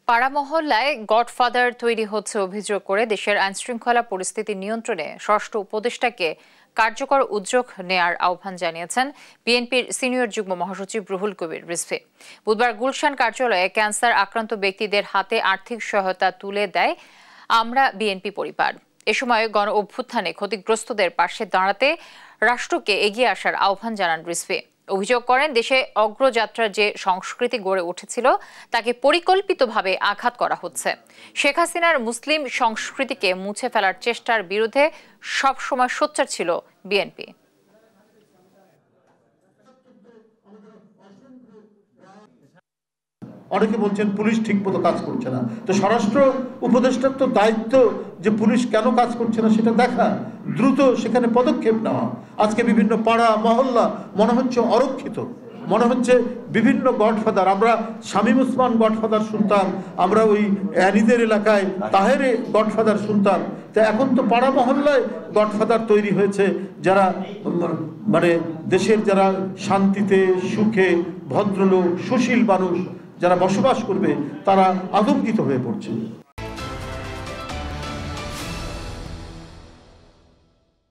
পাড়া মহল্লায় গডফাদার তৈরি হচ্ছে অভিযোগ করে দেশের আইনশৃঙ্খলা পরিস্থিতি নিয়ন্ত্রণে ষষ্ঠ উপদেষ্টাকে কার্যকর উদ্যোগ নেয়ার আহ্বান জানিয়েছেন বিএনপির সিনিয়র যুগ্ম মহাসচিব রুহুল কবির রিজভী। বুধবার গুলশান কার্যালয়ে ক্যান্সার আক্রান্ত ব্যক্তিদের হাতে আর্থিক সহায়তা তুলে দেয় আমরা বিএনপি পরিবার। এ সময় গণ অভ্যুত্থানে ক্ষতিগ্রস্তদের পাশে দাঁড়াতে রাষ্ট্রকে এগিয়ে আসার আহ্বান জানান রিজভী। অভিযোগ করেন, দেশে অগ্রযাত্রার যে সংস্কৃতি গড়ে উঠেছিল তাকে পরিকল্পিতভাবে আঘাত করা হচ্ছে। শেখ হাসিনার মুসলিম সংস্কৃতিকে মুছে ফেলার চেষ্টার বিরুদ্ধে সবসময় সোচ্চার ছিল বিএনপি। অনেকে বলছেন পুলিশ ঠিকমতো কাজ করছে না, তো স্বরাষ্ট্র উপদেষ্টার তো দায়িত্ব যে পুলিশ কেন কাজ করছে না সেটা দেখা, দ্রুত সেখানে পদক্ষেপ নেওয়া। আজকে বিভিন্ন পাড়া মহল্লা মনে হচ্ছে অরক্ষিত, মনে হচ্ছে বিভিন্ন গডফাদার, আমরা শামীম ওসমান গডফাদার শুনতাম, আমরা ওই অ্যানিদের এলাকায় তাহেরে গডফাদার শুনতাম, তো এখন তো পাড়া মহল্লায় গডফাদার তৈরি হয়েছে, যারা মানে দেশের যারা শান্তিতে সুখে ভদ্রলোক সুশীল মানুষ যারা বসবাস করবে তারা আতঙ্কিত হয়ে পড়ছে।